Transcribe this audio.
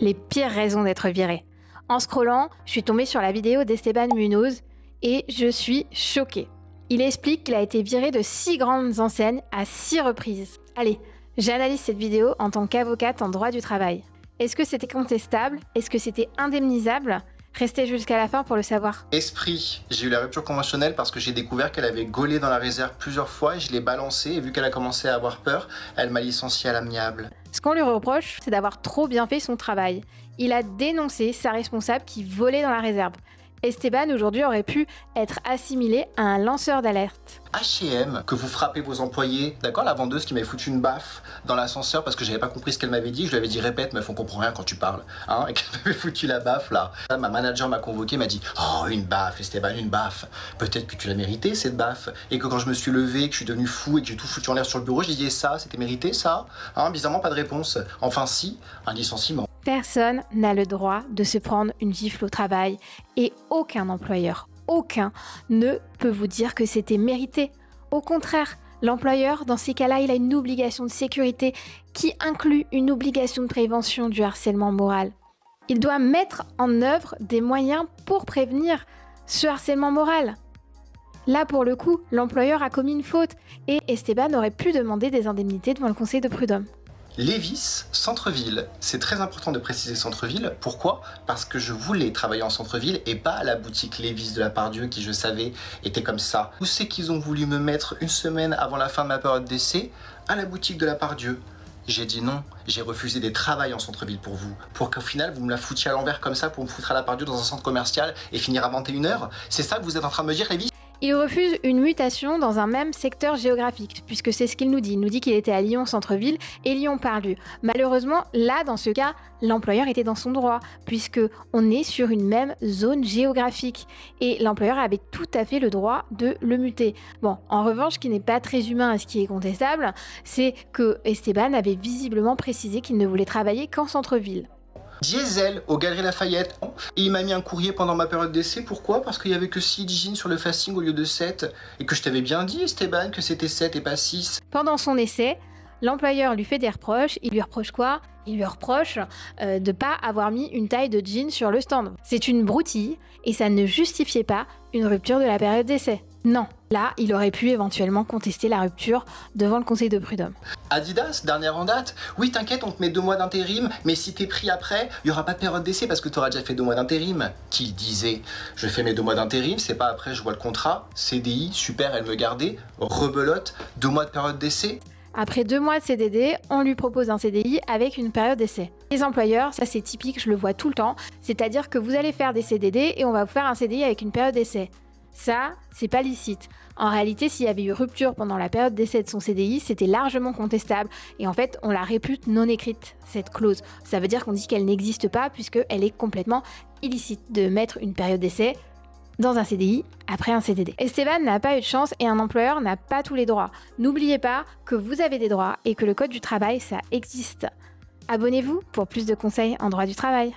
Les pires raisons d'être viré. En scrollant, je suis tombée sur la vidéo d'Esteban Munoz et je suis choquée. Il explique qu'il a été viré de 6 grandes enseignes à 6 reprises. Allez, j'analyse cette vidéo en tant qu'avocate en droit du travail. Est-ce que c'était contestable? Est-ce que c'était indemnisable? Restez jusqu'à la fin pour le savoir. Esprit, j'ai eu la rupture conventionnelle parce que j'ai découvert qu'elle avait gaulé dans la réserve plusieurs fois et je l'ai balancée et vu qu'elle a commencé à avoir peur, elle m'a licencié à l'amiable. Ce qu'on lui reproche, c'est d'avoir trop bien fait son travail. Il a dénoncé sa responsable qui volait dans la réserve. Esteban aujourd'hui aurait pu être assimilé à un lanceur d'alerte. H&M, que vous frappez vos employés, d'accord, la vendeuse qui m'avait foutu une baffe dans l'ascenseur parce que j'avais pas compris ce qu'elle m'avait dit, je lui avais dit répète meuf on comprend rien quand tu parles, hein, et qu'elle m'avait foutu la baffe là. Ma manager m'a convoqué, m'a dit oh une baffe Esteban, une baffe, peut-être que tu l'as mérité cette baffe, et que quand je me suis levé, que je suis devenu fou et que j'ai tout foutu en l'air sur le bureau, j'ai dit ça, c'était mérité ça, hein, bizarrement pas de réponse, enfin si, un licenciement. Personne n'a le droit de se prendre une gifle au travail et aucun employeur, aucun, ne peut vous dire que c'était mérité. Au contraire, l'employeur, dans ces cas-là, il a une obligation de sécurité qui inclut une obligation de prévention du harcèlement moral. Il doit mettre en œuvre des moyens pour prévenir ce harcèlement moral. Là, pour le coup, l'employeur a commis une faute et Esteban aurait pu demander des indemnités devant le conseil de prud'homme. Lévis, centre-ville. C'est très important de préciser centre-ville. Pourquoi? Parce que je voulais travailler en centre-ville et pas à la boutique Lévis de la Part-Dieu qui, je savais, était comme ça. Où c'est qu'ils ont voulu me mettre une semaine avant la fin de ma période d'essai? À la boutique de la Part-Dieu. J'ai dit non, j'ai refusé des travails en centre-ville pour vous. Pour qu'au final, vous me la foutiez à l'envers comme ça pour me foutre à la Part-Dieu dans un centre commercial et finir à 21h? C'est ça que vous êtes en train de me dire, Lévis? Il refuse une mutation dans un même secteur géographique, puisque c'est ce qu'il nous dit. Il nous dit qu'il était à Lyon centre-ville et Lyon Part-Dieu. Malheureusement, là, dans ce cas, l'employeur était dans son droit, puisque on est sur une même zone géographique. Et l'employeur avait tout à fait le droit de le muter. Bon, en revanche, ce qui n'est pas très humain et ce qui est contestable, c'est que Esteban avait visiblement précisé qu'il ne voulait travailler qu'en centre-ville. Diesel aux Galeries Lafayette. Et il m'a mis un courrier pendant ma période d'essai. Pourquoi? Parce qu'il y avait que 6 jeans sur le fasting au lieu de 7. Et que je t'avais bien dit, Esteban, que c'était 7 et pas 6. Pendant son essai, l'employeur lui fait des reproches. Il lui reproche quoi? Il lui reproche de ne pas avoir mis une taille de jean sur le stand. C'est une broutille et ça ne justifiait pas une rupture de la période d'essai. Non, là, il aurait pu éventuellement contester la rupture devant le conseil de prud'homme. Adidas, dernière en date. Oui, t'inquiète, on te met 2 mois d'intérim, mais si t'es pris après, il n'y aura pas de période d'essai parce que t'auras déjà fait 2 mois d'intérim. Qui disait? Je fais mes 2 mois d'intérim, c'est pas après je vois le contrat, CDI, super, elle me gardait, rebelote, 2 mois de période d'essai. Après 2 mois de CDD, on lui propose un CDI avec une période d'essai. Les employeurs, ça c'est typique, je le vois tout le temps, c'est-à-dire que vous allez faire des CDD et on va vous faire un CDI avec une période d'essai. Ça, c'est pas licite. En réalité, s'il y avait eu rupture pendant la période d'essai de son CDI, c'était largement contestable. Et en fait, on la répute non écrite, cette clause. Ça veut dire qu'on dit qu'elle n'existe pas puisqu'elle est complètement illicite de mettre une période d'essai dans un CDI après un CDD. Esteban n'a pas eu de chance et un employeur n'a pas tous les droits. N'oubliez pas que vous avez des droits et que le code du travail, ça existe. Abonnez-vous pour plus de conseils en droit du travail.